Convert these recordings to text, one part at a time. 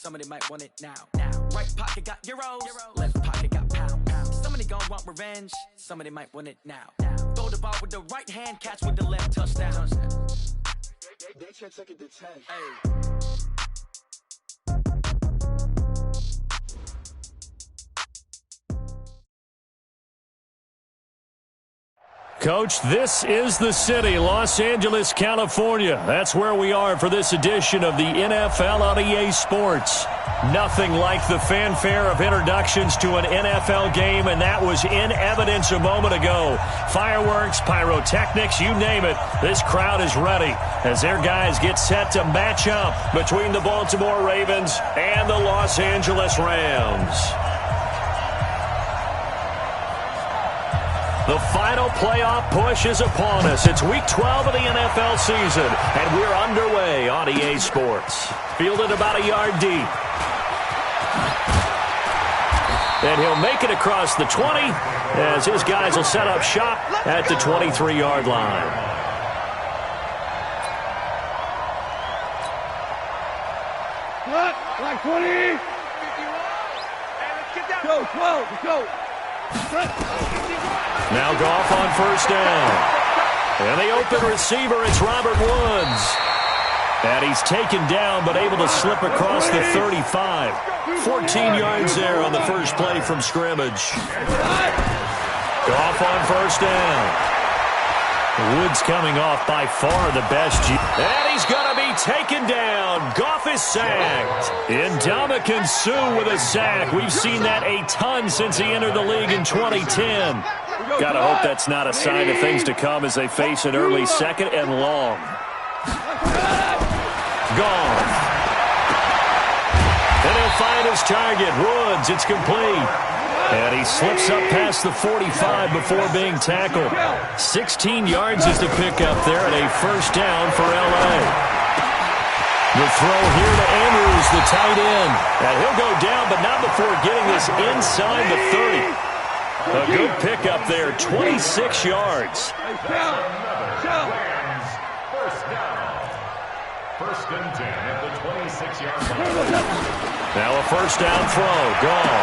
Somebody might want it now. Right pocket got euros, left pocket got pound. Somebody gon' want revenge, somebody might want it now. Throw the ball with the right hand, catch with the left, touchdown. They check second to 10. Hey. Coach, this is the city, Los Angeles, California. That's where we are for this edition of the NFL on EA Sports. Nothing like the fanfare of introductions to an NFL game, and that was in evidence a moment ago. Fireworks, pyrotechnics, you name it. This crowd is ready as their guys get set to match up between the Baltimore Ravens and the Los Angeles Rams. The final playoff push is upon us. It's Week 12 of the NFL season, and we're underway on EA Sports. Fielded about a yard deep. And he'll make it across the 20 as his guys will set up shop at the 23-yard line. Like 20. Go, 12, go. Now Goff on first down. And the open receiver, it's Robert Woods. And he's taken down but able to slip across the 35. 14 yards there on the first play from scrimmage. Goff on first down. Woods coming off by far the best. And he's going to be taken down. Goff is sacked. Ndamukong Suh with a sack. We've seen that a ton since he entered the league in 2010. Gotta hope that's not a sign of things to come as they face an early second and long. Goff. And he'll find his target. Woods, it's complete. And he slips up past the 45 before being tackled. 16 yards is the pickup there and a first down for L.A. The throw here to Andrews, the tight end. And he'll go down, but not before getting this inside the 30. A good pickup there, 26 yards. First and 10 at the 26-yard line. Now a first down throw, gone.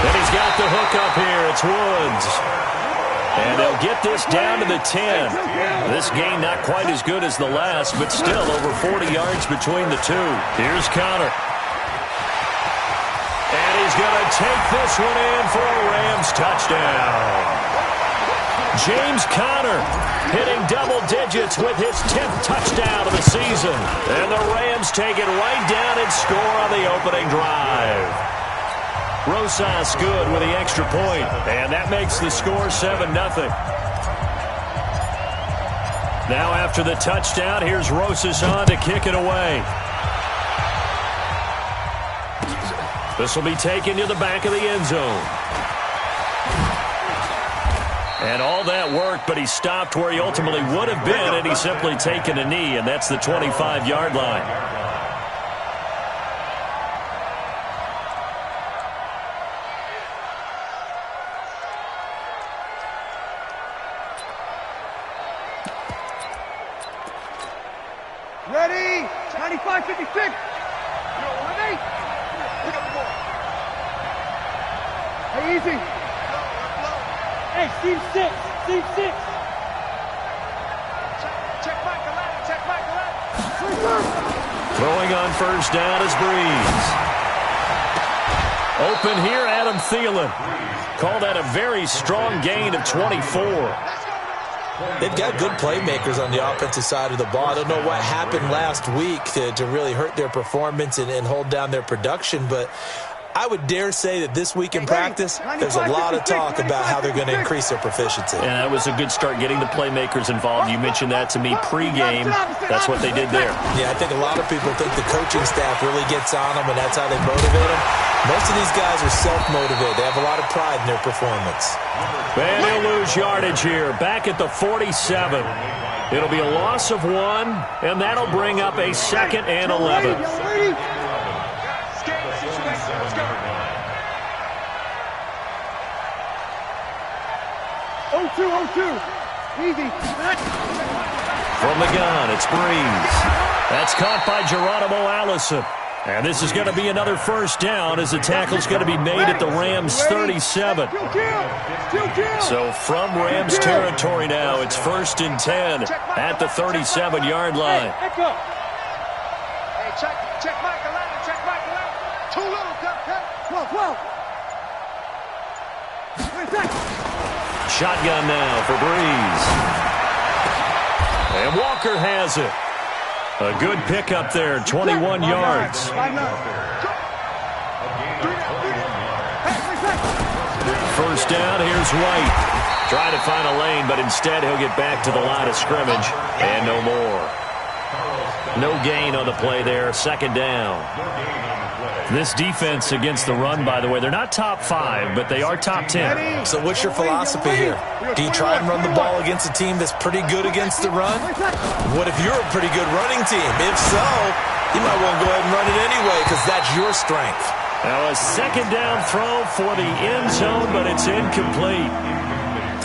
Then he's got the hook up here. It's Woods. And they'll get this down to the 10. This gain not quite as good as the last, but still over 40 yards between the two. Here's Conner. And he's going to take this one in for a Rams touchdown. James Conner hitting double digits with his 10th touchdown of the season. And the Rams take it right down and score on the opening drive. Rosas good with the extra point, and that makes the score 7-0. Now after the touchdown, here's Rosas on to kick it away. This will be taken to the back of the end zone. And all that worked, but he stopped where he ultimately would have been, and he's simply taken a knee, and that's the 25-yard line. Ready? 95, 56. Ready? Hey, easy. Hey, Steve 6. Steve 6. Check back the left. Check back the left. Throwing on first down is Breeze. Open here, Adam Thielen. Call that a very strong gain of 24. They've got good playmakers on the offensive side of the ball. I don't know what happened last week to really hurt their performance and hold down their production, but I would dare say that this week in practice, there's a lot of talk about how they're going to increase their proficiency. And that was a good start getting the playmakers involved. You mentioned that to me pregame. That's what they did there. Yeah, I think a lot of people think the coaching staff really gets on them, and that's how they motivate them. Most of these guys are self-motivated. They have a lot of pride in their performance. And he'll lose yardage here, back at the 47. It'll be a loss of 1, and that'll bring up a 2nd and 11. Oh, 2, easy. From the gun, it's Breeze. That's caught by Geronimo Allison. And this is going to be another first down as the tackle's going to be made at the Rams' 37. So from Rams territory now, it's 1st and 10 at the 37-yard line. Hey, check Michael out. Check Michael out. Too little, cut. 12. Shotgun now for Breeze. And Walker has it. A good pickup there, 21 yards. First down, here's White. Try to find a lane, but instead he'll get back to the line of scrimmage. And no more. No gain on the play there, 2nd down. This defense against the run, by the way, they're not top 5, but they are top 10. So what's your philosophy here? Do you try and run the ball against a team that's pretty good against the run? What if you're a pretty good running team? If so, you might want to go ahead and run it anyway because that's your strength. Now a 2nd down throw for the end zone, but it's incomplete.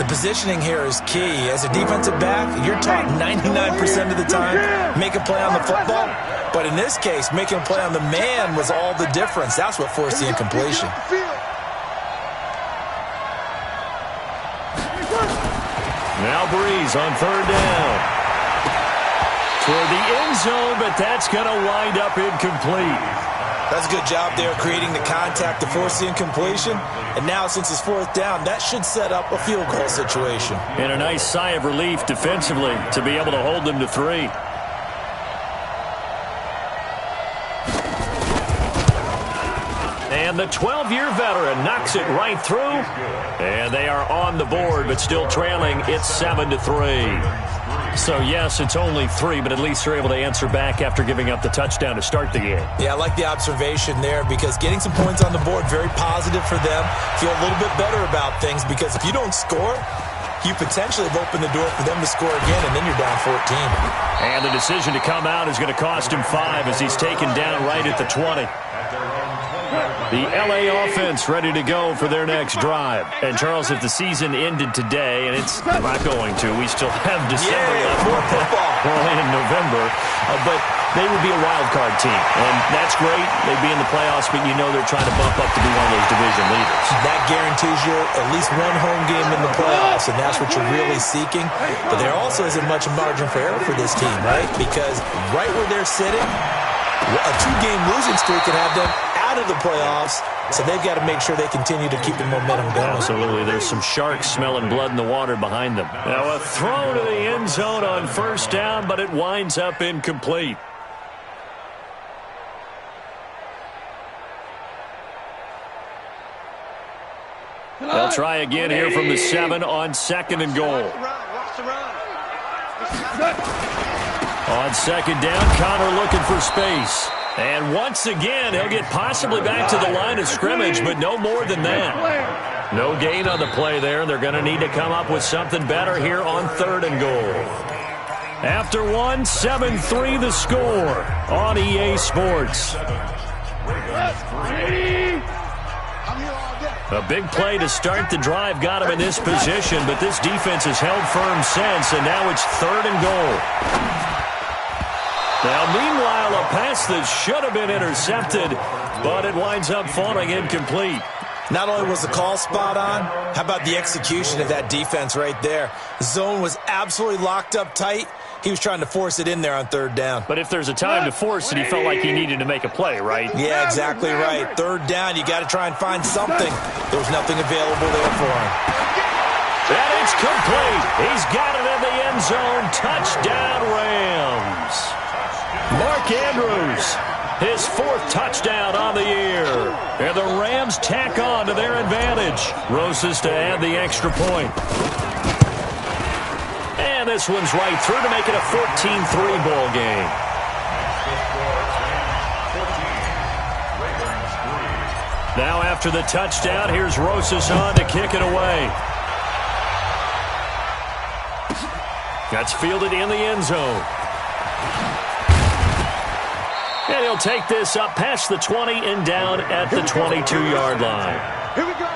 The positioning here is key. As a defensive back, you're taught 99% of the time, make a play on the football. But in this case, making a play on the man was all the difference. That's what forced the incompletion. Now Breeze on 3rd down. Toward the end zone, but that's going to wind up incomplete. That's a good job there creating the contact to force the incompletion. And now since it's 4th down, that should set up a field goal situation. And a nice sigh of relief defensively to be able to hold them to 3. And the 12-year veteran knocks it right through. And they are on the board, but still trailing. It's 7-3. So, yes, it's only 3, but at least they're able to answer back after giving up the touchdown to start the game. Yeah, I like the observation there because getting some points on the board, very positive for them. Feel a little bit better about things because if you don't score, you potentially have opened the door for them to score again, and then you're down 14. And the decision to come out is going to cost him 5 as he's taken down right at the 20. The L.A. offense ready to go for their next drive. And, Charles, if the season ended today, and it's not going to, we still have December left. More football. Early in November. But they would be a wild card team. And that's great. They'd be in the playoffs, but you know they're trying to bump up to be one of those division leaders. That guarantees you at least one home game in the playoffs, and that's what you're really seeking. But there also isn't much margin for error for this team, right? Because right where they're sitting, a 2-game losing streak could have them out of the playoffs, so they've got to make sure they continue to keep the momentum going. Absolutely. There's some sharks smelling blood in the water behind them. Now a throw to the end zone on 1st down, but it winds up incomplete. They'll try again here from the 7 on 2nd and goal. On 2nd down, Connor looking for space. And once again, he'll get possibly back to the line of scrimmage, but no more than that. No gain on the play there. They're going to need to come up with something better here on 3rd and goal. After 1, 7-3 the score on EA Sports. A big play to start the drive got him in this position, but this defense has held firm since, and now it's 3rd and goal. Now, meanwhile, a pass that should have been intercepted, but it winds up falling incomplete. Not only was the call spot on, how about the execution of that defense right there? The zone was absolutely locked up tight. He was trying to force it in there on 3rd down. But if there's a time to force it, he felt like he needed to make a play, right? Yeah, exactly right. 3rd down, you got to try and find something. There was nothing available there for him. And it's complete. He's got it in the end zone. Touchdown, Rams. Mark Andrews, his 4th touchdown on the year. And the Rams tack on to their advantage. Rosas to add the extra point. And this one's right through to make it a 14-3 ball game. Now after the touchdown, here's Rosas on to kick it away. That's fielded in the end zone. And he'll take this up past the 20 and down at the 22-yard line. Here we go.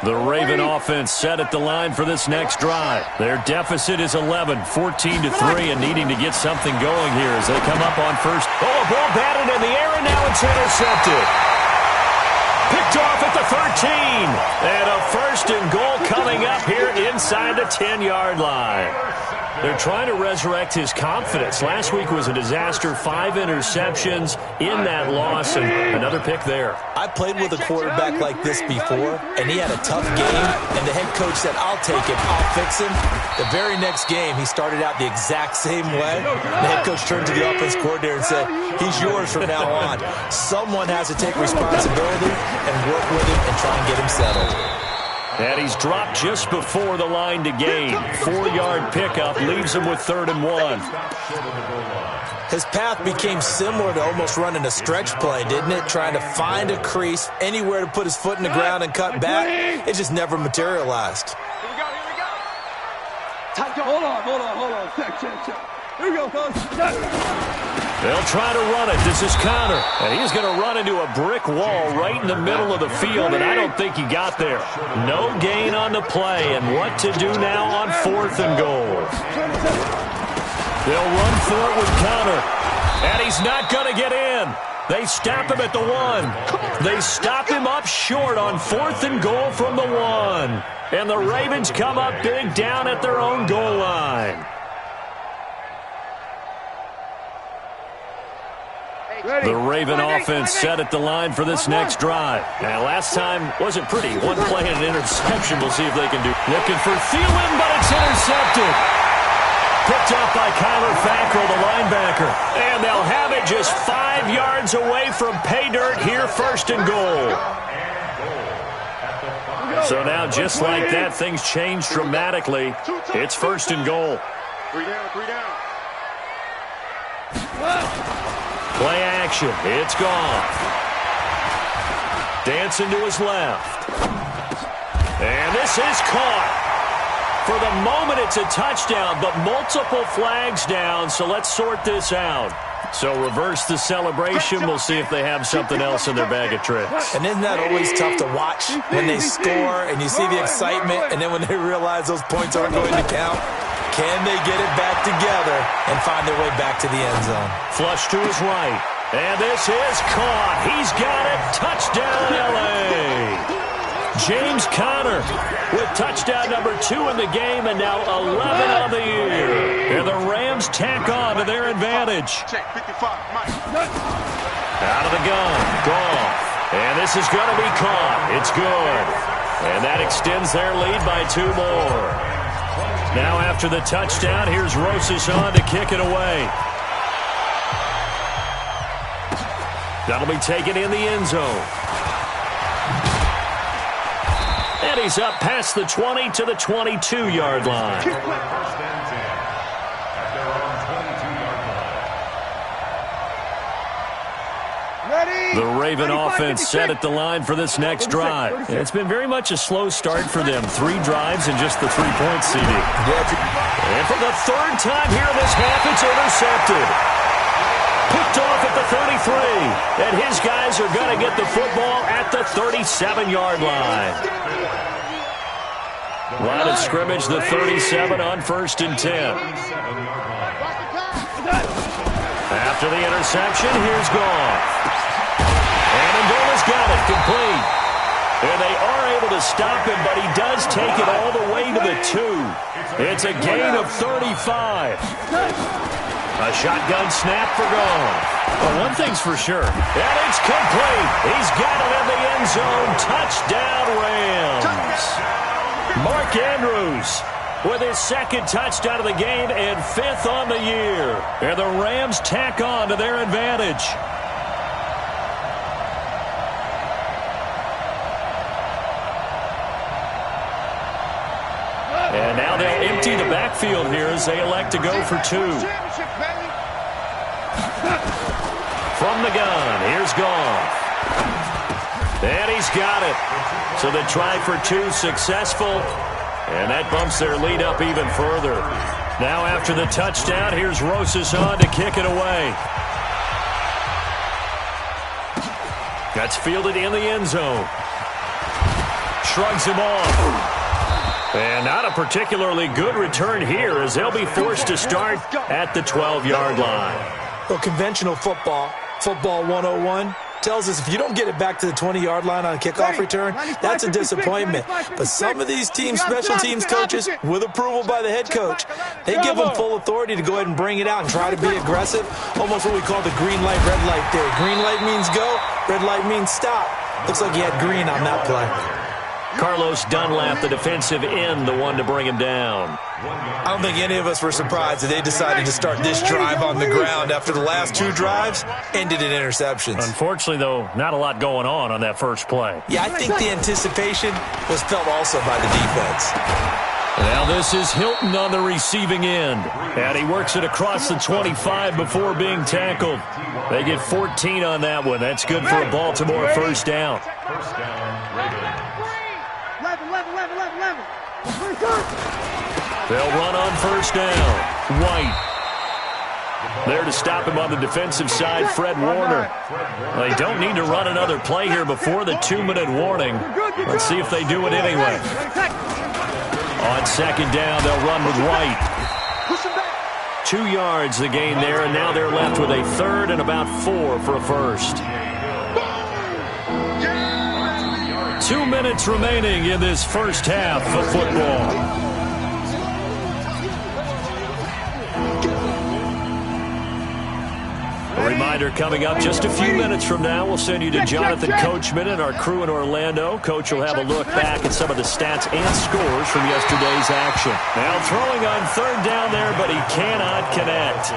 The Raven offense set at the line for this next drive. Their deficit is 11, 14-3, and needing to get something going here as they come up on first. Oh, a ball batted in the air, and now it's intercepted. Picked off at the 13. And a first and goal coming up here inside the 10-yard line. They're trying to resurrect his confidence. Last week was a disaster. 5 interceptions in that loss, and another pick there. I played with a quarterback like this before, and he had a tough game, and the head coach said, I'll take him, I'll fix him. The very next game, he started out the exact same way. The head coach turned to the offense coordinator and said, he's yours from now on. Someone has to take responsibility and work with him and try and get him settled. And he's dropped just before the line to gain. 4-yard pickup leaves him with 3rd and 1. His path became similar to almost running a stretch play, didn't it? Trying to find a crease, anywhere to put his foot in the ground and cut back. It just never materialized. Here we go. Hold on. Check. Here we go, folks. They'll try to run it. This is Connor. And he's going to run into a brick wall right in the middle of the field, and I don't think he got there. No gain on the play, and what to do now on 4th and goal. They'll run for it with Connor, and he's not going to get in. They stop him at the 1. They stop him up short on 4th and goal from the 1. And the Ravens come up big down at their own goal line. The Raven offense set at the line for this next drive. Now, last time wasn't pretty. One play and an interception. We'll see if they can do. Looking for Thielen, but it's intercepted. Picked up by Kyler Fackrell, the linebacker. And they'll have it just 5 yards away from pay dirt here, 1st and goal. So now, just like that, things change dramatically. It's 1st and goal. 3 down. Play action. It's gone. Dancing to his left. And this is caught. For the moment, it's a touchdown, but multiple flags down, so let's sort this out. So reverse the celebration. We'll see if they have something else in their bag of tricks. And isn't that always tough to watch when they score and you see the excitement, and then when they realize those points aren't going to count? Can they get it back together and find their way back to the end zone? Flush to his right. And this is caught. He's got it. Touchdown, L.A. James Conner with touchdown number 2 in the game, and now 11 on the year. And the Rams tack on to their advantage. Check 55, Mike. Out of the gun. Goff. And this is going to be caught. It's good. And that extends their lead by 2 more. Now after the touchdown, here's Rosas on to kick it away. That'll be taken in the end zone. And he's up past the 20 to the 22-yard line. The Raven offense set at the line for this next drive. It's been very much a slow start for them. 3 drives and just the 3 points, CD. And for the 3rd time here in this half, it's intercepted. Picked off at the 33. And his guys are going to get the football at the 37-yard line. Line of scrimmage, the 37 on 1st and 10. After the interception, here's Goff. Amendola's got it, complete. And they are able to stop him, but he does take it all the way to the 2. It's a gain of 35. A shotgun snap for Goff. Well, one thing's for sure. And it's complete. He's got it in the end zone. Touchdown, Rams. Mark Andrews with his 2nd touchdown of the game and 5th on the year. And the Rams tack on to their advantage. And now they'll empty the backfield here as they elect to go for 2. From the gun, here's Goff. And he's got it. So the try for 2 successful. And that bumps their lead up even further. Now after the touchdown, here's Rosas on to kick it away. That's fielded in the end zone. shrugs him off. And not a particularly good return here as they'll be forced to start at the 12-yard line. Well, conventional football 101, tells us if you don't get it back to the 20-yard line on a kickoff return, that's a disappointment. But some of these teams, special teams coaches, with approval by the head coach, they give them full authority to go ahead and bring it out and try to be aggressive, almost what we call the green light, red light theory. Green light means go, red light means stop. Looks like he had green on that play. Carlos Dunlap, the defensive end, the one to bring him down. I don't think any of us were surprised that they decided to start this drive on the ground after the last two drives ended in interceptions. Unfortunately, though, not a lot going on that first play. Yeah, I think the anticipation was felt also by the defense. Now this is Hilton on the receiving end. And he works it across the 25 before being tackled. They get 14 on that one. That's good for a Baltimore first down. First down, Ravens. They'll run on first down. White. There to stop him on the defensive side, Fred Warner. They don't need to run another play here before the 2-minute warning. Let's see if they do it anyway. On second down, they'll run with White. 2 yards the gain there, and now they're left with a third and about 4 for a first. 2 minutes remaining in this first half of football. A reminder coming up just a few minutes from now, we'll send you to Jonathan Coachman and our crew in Orlando. Coach will have a look back at some of the stats and scores from yesterday's action. Now throwing on third down there, but he cannot connect.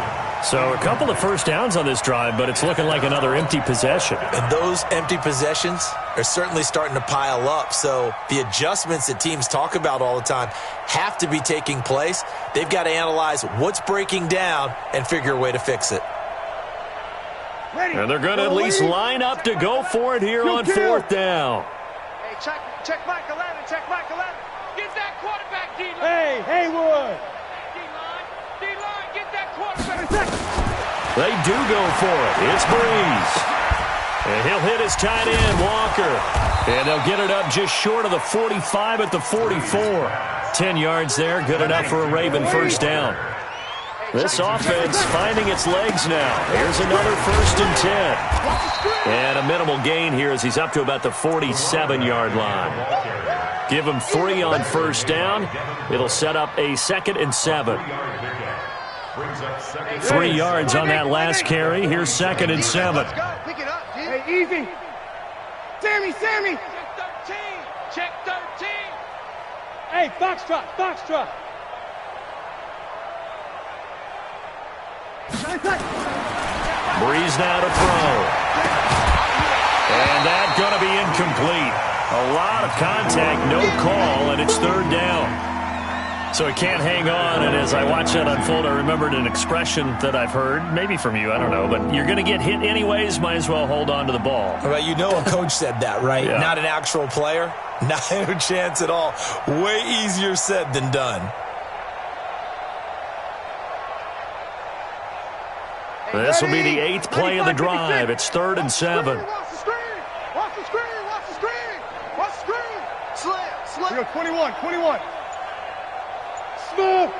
So a couple of first downs on this drive, but it's looking like another empty possession. And those empty possessions are certainly starting to pile up. So the adjustments that teams talk about all the time have to be taking place. They've got to analyze what's breaking down and figure a way to fix it. And they're going to at least line up to go for it here on fourth down. Hey, check Mike 11, check Mike 11. Get that quarterback, D-line. Hey, Haywood. D-line, get that quarterback. They do go for it. It's Breeze. And he'll hit his tight end, Walker. And they'll get it up just short of the 45 at the 44. 10 yards there, good enough for a Raven first down. This offense finding its legs now. Here's another 1st and 10. And a minimal gain here as he's up to about the 47-yard line. Give him 3 on first down. It'll set up a 2nd and 7. 3 yards on that last carry. Here's 2nd and 7. Hey, easy. Sammy. Check 13. Hey, Foxtrot. Breeze now to throw. And that's going to be incomplete. A lot of contact, no call, and it's third down. So he can't hang on, and as I watch that unfold, I remembered an expression that I've heard, maybe from you, I don't know, but you're going to get hit anyways, might as well hold on to the ball. Well, you know a coach said that, right? Yeah. Not an actual player. Not a chance at all. Way easier said than done. This will be the 8th play of the drive. It's 3rd and 7. Watch the screen. Slip. We go 21. Smooth.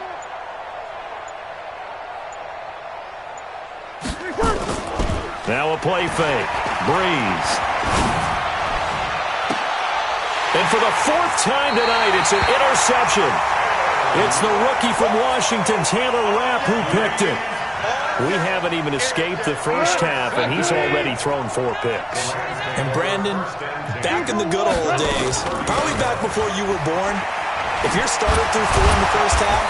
Now a play fake. Breeze. And for the 4th time tonight, it's an interception. It's the rookie from Washington, Taylor Rapp, who picked it. We haven't even escaped the first half, and he's already thrown 4 picks. And Brandon, back in the good old days, probably back before you were born, if your starter threw 4 in the first half,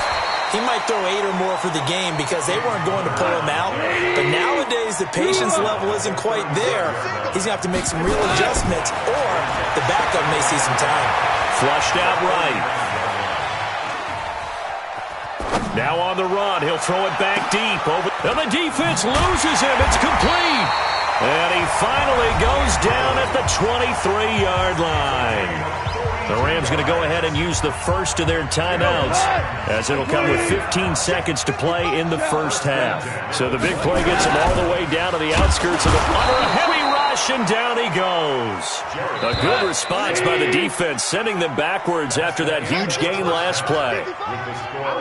he might throw 8 or more for the game because they weren't going to pull him out. But nowadays, the patience level isn't quite there. He's going to have to make some real adjustments, or the backup may see some time. Flushed out right. Now on the run, he'll throw it back deep. And the defense loses him. It's complete. And he finally goes down at the 23-yard line. The Rams going to go ahead and use the first of their timeouts, as it'll come with 15 seconds to play in the first half. So the big play gets him all the way down to the outskirts of the under a heavy rush. possession. Down he goes. A good response by the defense, sending them backwards after that huge gain last play.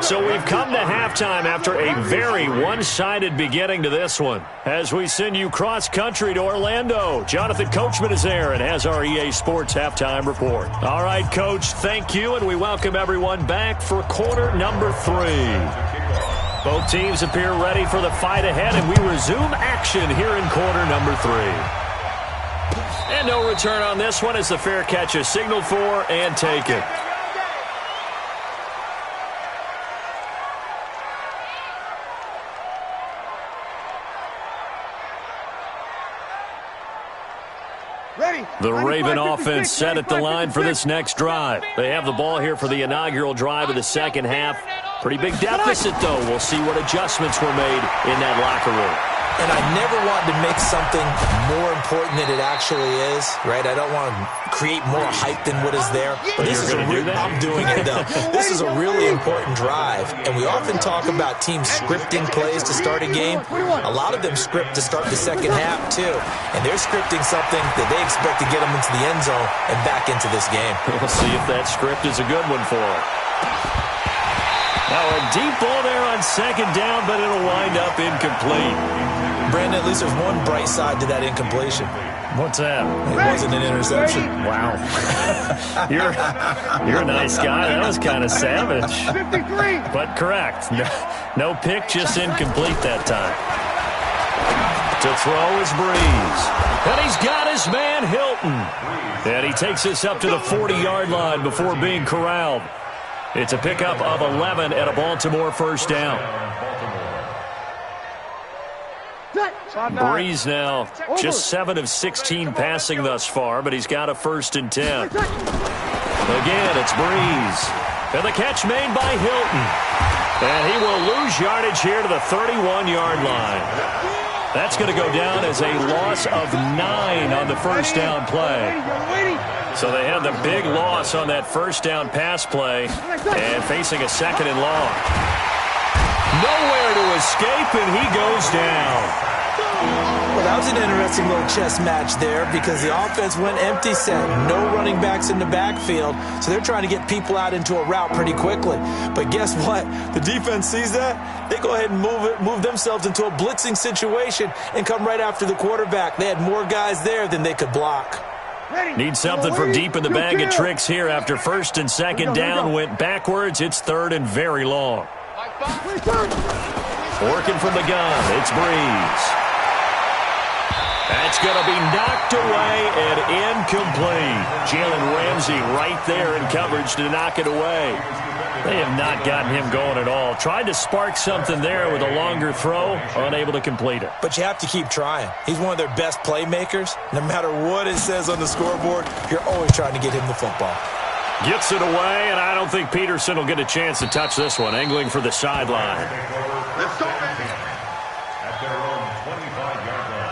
So we've come to halftime after a very one-sided beginning to this one. As we send you cross-country to Orlando, Jonathan Coachman is there and has our EA Sports halftime report. All right, Coach, thank you, and we welcome everyone back for quarter number 3. Both teams appear ready for the fight ahead, and we resume action here in quarter number 3. And no return on this one as the fair catch is signaled for and taken. The Raven offense set at the line for this next drive. They have the ball here for the inaugural drive of the second half. Pretty big deficit, though. We'll see what adjustments were made in that locker room. And I never wanted to make something more important than it actually is, right? I don't want to create more hype than what is there. But this is I'm doing it, though. This is a really important drive. And we often talk about teams scripting plays to start a game. A lot of them script to start the second half, too. And they're scripting something that they expect to get them into the end zone and back into this game. We'll see if that script is a good one for them. Now a deep ball there on second down, but it'll wind up incomplete. Brandon, at least there's one bright side to that incompletion. What's that? It wasn't an interception. Wow. You're a nice guy. That was kind of savage. 53. But correct. No pick, just incomplete that time. To throw is Breeze. And he's got his man Hilton. And he takes us up to the 40-yard line before being corralled. It's a pickup of 11 at a Baltimore first down. Breeze now just 7 of 16 passing thus far, but he's got a 1st and 10. Again, it's Breeze. And the catch made by Hilton. And he will lose yardage here to the 31-yard line. That's going to go down as a loss of 9 on the first down play. So they had the big loss on that first down pass play and facing a 2nd and long. Nowhere to escape, and he goes down. Well, that was an interesting little chess match there because the offense went empty set. No running backs in the backfield, so they're trying to get people out into a route pretty quickly. But guess what? The defense sees that. They go ahead and move themselves into a blitzing situation and come right after the quarterback. They had more guys there than they could block. Need something from deep in the bag of tricks here after 1st and 2nd down went backwards. It's 3rd and very long. Working from the gun, it's Breeze. That's going to be knocked away and incomplete. Jalen Ramsey right there in coverage to knock it away. They have not gotten him going at all. Tried to spark something there with a longer throw, unable to complete it. But you have to keep trying. He's one of their best playmakers. No matter what it says on the scoreboard, you're always trying to get him the football. Gets it away, and I don't think Peterson will get a chance to touch this one. Angling for the sideline. Let's go, man. At their own 25-yard line.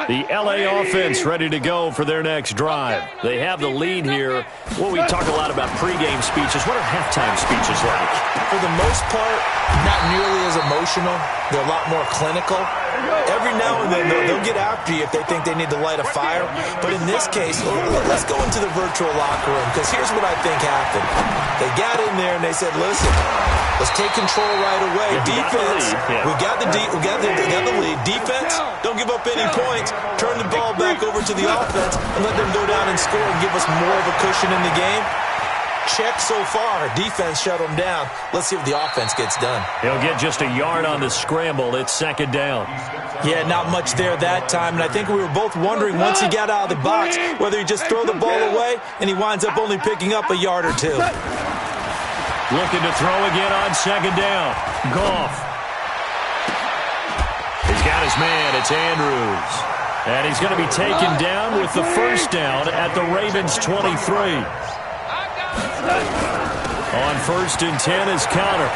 The LA offense ready to go for their next drive. They have the lead here. Well, we talk a lot about pregame speeches. What are halftime speeches like? For the most part, not nearly as emotional. They're a lot more clinical. Every now and then, they'll get after you if they think they need to light a fire. But in this case, let's go into the virtual locker room, because here's what I think happened. They got in there and they said, listen, let's take control right away. Defense, we got the lead. Defense, don't give up any points. Turn the ball back over to the offense and let them go down and score and give us more of a cushion in the game. Check so far. Defense shut them down. Let's see if the offense gets done. He'll get just a yard on the scramble. It's 2nd down. Yeah, not much there that time. And I think we were both wondering once he got out of the box whether he just throw the ball away and he winds up only picking up a yard or two. Looking to throw again on 2nd down. Goff. He's got his man. It's Andrews. And he's going to be taken down with the first down at the Ravens' 23. On 1st and 10 is Connor.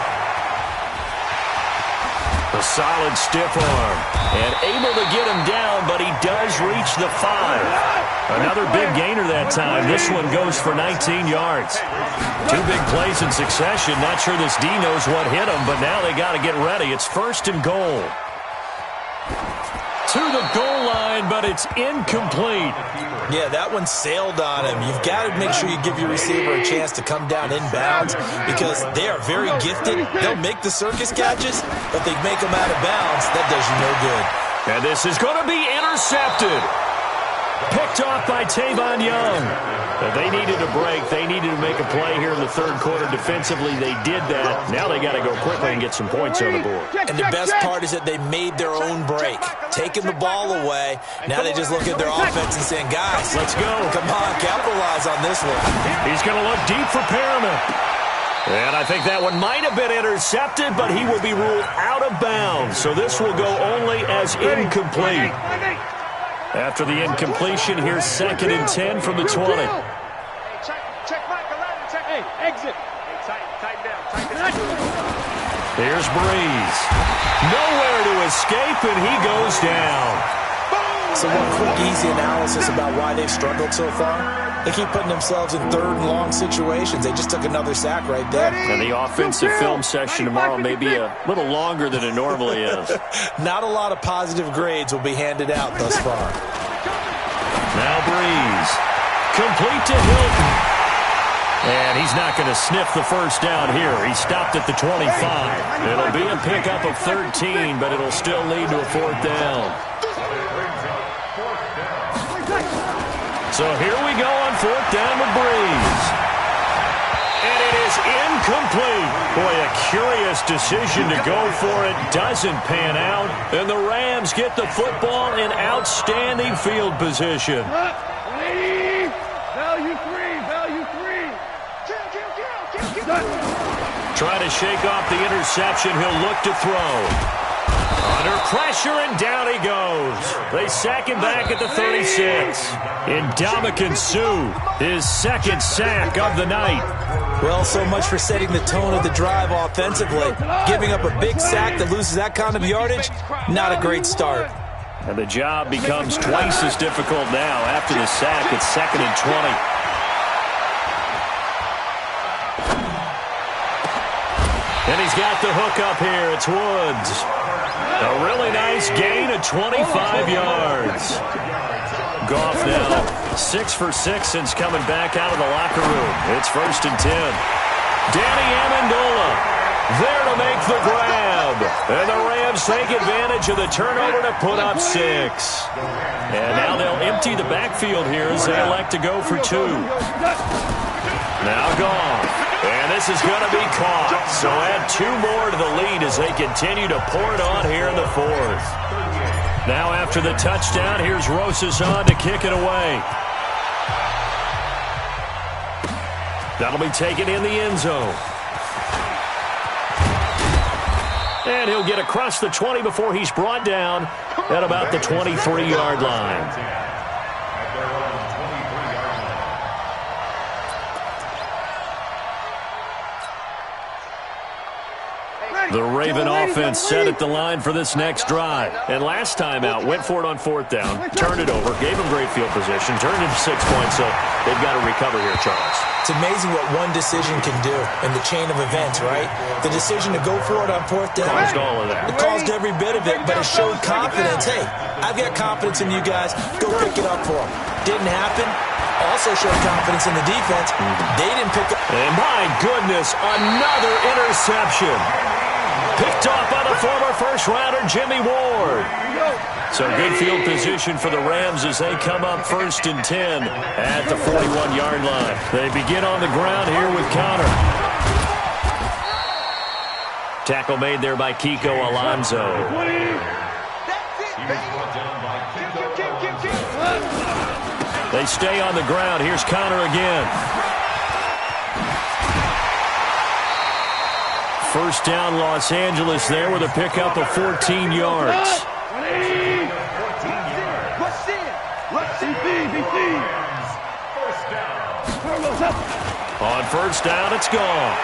A solid stiff arm. And able to get him down, but he does reach the 5. Another big gainer that time. This one goes for 19 yards. 2 big plays in succession. Not sure this D knows what hit him, but now they got to get ready. It's 1st and goal. to the goal line, but it's incomplete. Yeah, that one sailed on him. You've got to make sure you give your receiver a chance to come down inbounds because they are very gifted. They'll make the circus catches, but they make them out of bounds. That does you no good. And this is going to be intercepted. Picked off by Tavon Young. They needed a break. They needed to make a play here in the third quarter defensively. They did that. Now they got to go quickly and get some points on the board. And the best part is that they made their own break, taking the ball away. Now they just look at their offense and saying, guys, let's go. Come on, capitalize on this one. He's going to look deep for Perriman. And I think that one might have been intercepted, but he will be ruled out of bounds. So this will go only as incomplete. After the incompletion, here's 2nd and 10 from the 20. Check Mike 11. Check. Hey, exit. Tighten down. Here's Breeze. Nowhere to escape, and he goes down. So one quick, easy analysis about why they've struggled so far. They keep putting themselves in 3rd and long situations. They just took another sack right there. And the offensive film session tomorrow may be a little longer than it normally is. Not a lot of positive grades will be handed out thus far. Now Breeze. Complete to Hilton. And he's not going to sniff the first down here. He stopped at the 25. It'll be a pickup of 13, but it'll still lead to a 4th down. So here we go on 4th down with Breeze. And it is incomplete. Boy, a curious decision to go for it. Doesn't pan out. And the Rams get the football in outstanding field position. Value three. Trying to shake off the interception. He'll look to throw. Under pressure, and down he goes. They sack him back at the 36. Ndamukong Suh, his 2nd sack of the night. Well, so much for setting the tone of the drive offensively. Giving up a big sack that loses that kind of yardage, not a great start. And the job becomes twice as difficult now. After the sack, it's 2nd and 20. And he's got the hook up here. It's Woods. A really nice gain of 25 yards. Goff now 6 for 6 since coming back out of the locker room. It's 1st and 10. Danny Amendola there to make the grab. And the Rams take advantage of the turnover to put up 6. And now they'll empty the backfield here as they elect to go for 2. Now Goff. And this is going to be caught. So add 2 more to the lead as they continue to pour it on here in the 4th. Now after the touchdown, here's Rosas on to kick it away. That'll be taken in the end zone. And he'll get across the 20 before he's brought down at about the 23-yard line. The Raven offense set at the line for this next drive. And last time out, went for it on 4th down, turned it over, gave them great field position, turned it to 6 points, so they've got to recover here, Charles. It's amazing what one decision can do in the chain of events, right? The decision to go for it on 4th down. Caused all of that. It caused every bit of it, but it showed confidence. Hey, I've got confidence in you guys. Go pick it up for them. Didn't happen. Also showed confidence in the defense. They didn't pick up. And my goodness, another interception. Picked off by the former first-rounder Jimmy Ward. So good field position for the Rams as they come up 1st and 10 at the 41-yard line. They begin on the ground here with Connor. Tackle made there by Kiko Alonso. They stay on the ground. Here's Connor again. 1st down, Los Angeles there with a pickup of 14 yards. On 1st down, it's gone.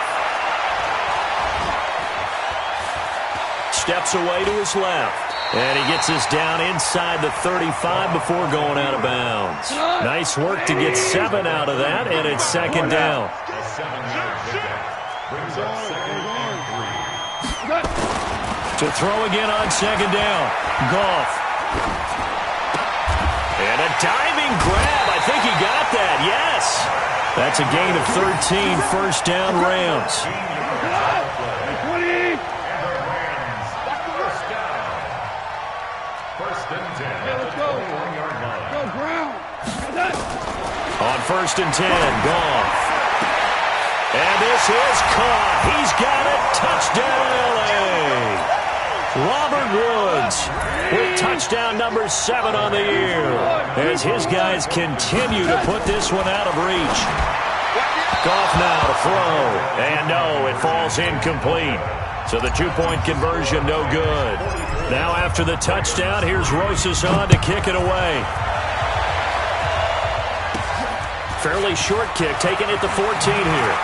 Steps away to his left. And he gets us down inside the 35 before going out of bounds. Nice work to get 7 out of that, and it's 2nd down. To throw again on 2nd down. Goff. diving grab. I think he got that, yes. That's a gain of 13 first down Rams. 20. First and 10 at the 24-yard line. Go ground. On first and 10, Goff. And this is caught. He's got it. Touchdown, L.A. Robert Woods with touchdown number 7 on the year as his guys continue to put this one out of reach. Goff now to throw. And no, it falls incomplete. So the 2-point conversion no good. Now after the touchdown, here's Royce on to kick it away. Fairly short kick, taking it to 14 here.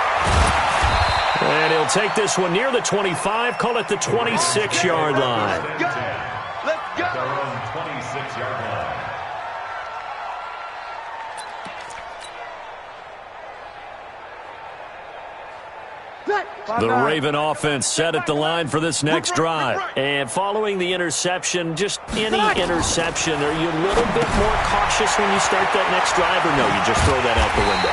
And he'll take this one near the 25, call it the 26-yard line. Let's go. Their own 26-yard line. The Raven offense set at the line for this next drive. And following the interception, just any interception, are you a little bit more cautious when you start that next drive, or no, you just throw that out the window?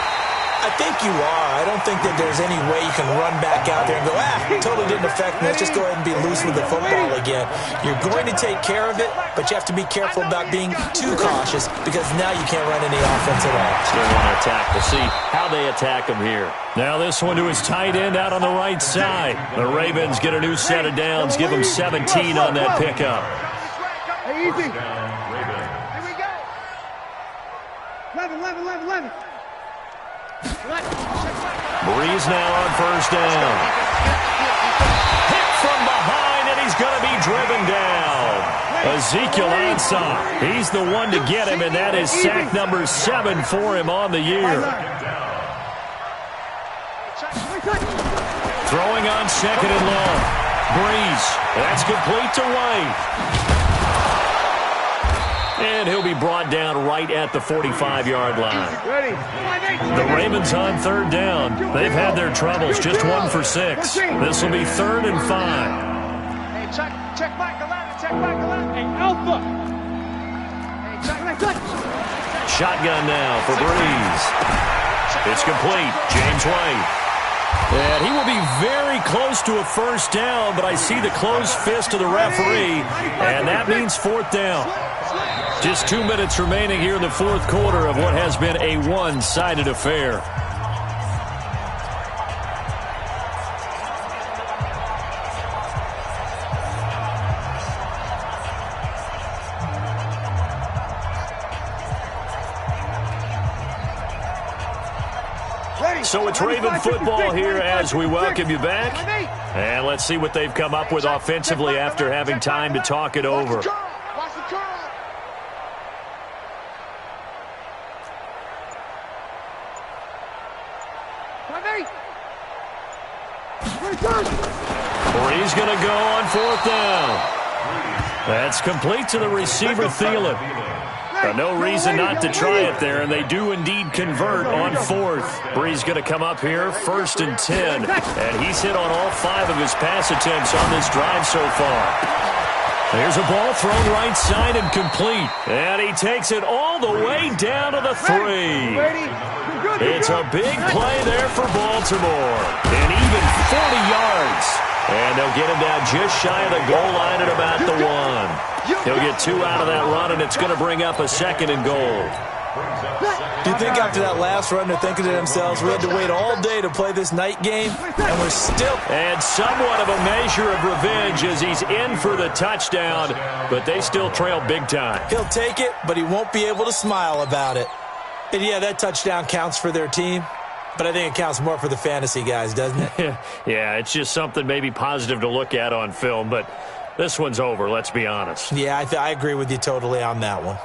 I think you are. I don't think that there's any way you can run back out there and go, totally didn't affect me. Let's just go ahead and be loose with the football again. You're going to take care of it, but you have to be careful about being too cautious because now you can't run any offense at all. Still want to attack. We'll see how they attack him here. Now this one to his tight end out on the right side. The Ravens get a new set of downs, give them 17 on that pickup. Hey, easy. Raven. Here we go. 11. Breeze now on first down. Hit from behind, and he's going to be driven down. Ezekiel Ansah, he's the one to get him, and that is sack number 7 for him on the year. Throwing on second and long. Breeze, that's complete to White. And he'll be brought down right at the 45-yard line. Ready. The Ravens on third down. They've had their troubles, just 1 for 6. This will be 3rd and 5. Hey, check back 11. Check back 11. Hey, Alpha. Hey, check. Shotgun now for Breeze. It's complete. James White. And he will be very close to a first down, but I see the closed fist of the referee, and that means 4th down. Just 2 minutes remaining here in the fourth quarter of what has been a one-sided affair. So it's Raven football here as we welcome you back. And let's see what they've come up with offensively after having time to talk it over. Watch the curl. He's going to go on 4th down. That's complete to the receiver, Thielen. No reason not to try it there, and they do indeed convert on 4th. Breeze going to come up here, 1st and 10, and he's hit on all 5 of his pass attempts on this drive so far. There's a ball thrown right side and complete, and he takes it all the way down to the 3. It's a big play there for Baltimore, and even 40 yards. And they'll get him down just shy of the goal line at about the 1. He'll get 2 out of that run, and it's going to bring up a 2nd and goal. Do you think after that last run they're thinking to themselves, we had to wait all day to play this night game, and we're still... And somewhat of a measure of revenge as he's in for the touchdown, but they still trail big time. He'll take it, but he won't be able to smile about it. And yeah, that touchdown counts for their team, but I think it counts more for the fantasy guys, doesn't it? Yeah, it's just something maybe positive to look at on film, but this one's over, let's be honest. Yeah, I agree with you totally on that one.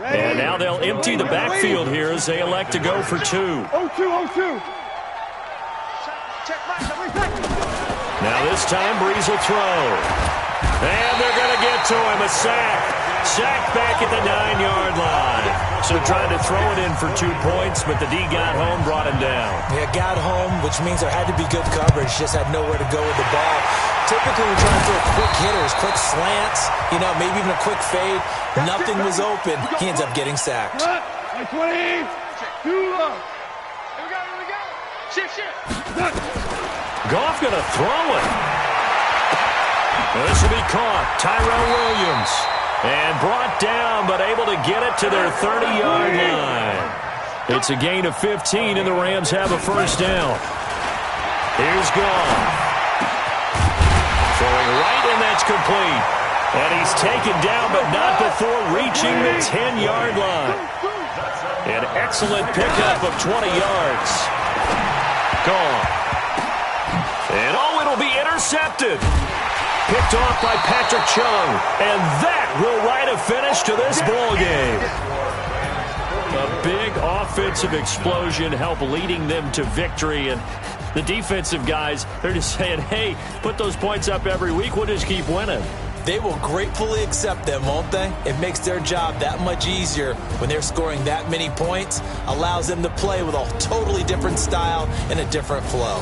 And now they'll empty the backfield here as they elect to go for 2. 0-2. Now this time Breeze will throw. And they're going to get to him, a sack. Sack back at the 9-yard line. So trying to throw it in for 2 points, but the D got home, brought him down. Yeah, got home, which means there had to be good coverage. Just had nowhere to go with the ball. typically we try to throw quick hitters, quick slants, maybe even a quick fade. Nothing was open. He ends up getting sacked. 20. Too long. Here we go. Shift. Goff going to throw it. This will be caught. Tyrell Williams. And brought down, but able to get it to their 30-yard line. It's a gain of 15, and the Rams have a first down. Here's Goff. Throwing right, and that's complete. And he's taken down, but not before reaching the 10-yard line. An excellent pickup of 20 yards. Gone. And it'll be intercepted. Picked off by Patrick Chung. And that will write a finish to this ball game. A big offensive explosion helped leading them to victory. And the defensive guys, they're just saying, hey, put those points up every week. We'll just keep winning. They will gratefully accept them, won't they? It makes their job that much easier when they're scoring that many points. Allows them to play with a totally different style and a different flow.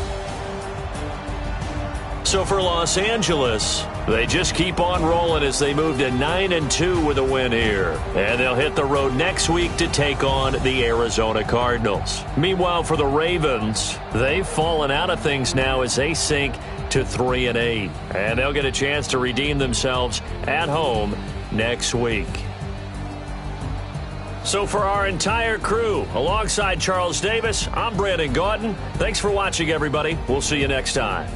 So for Los Angeles, they just keep on rolling as they move to 9-2 with a win here. And they'll hit the road next week to take on the Arizona Cardinals. Meanwhile, for the Ravens, they've fallen out of things now as they sink to 3-8. And they'll get a chance to redeem themselves at home next week. So for our entire crew, alongside Charles Davis, I'm Brandon Gaudin. Thanks for watching, everybody. We'll see you next time.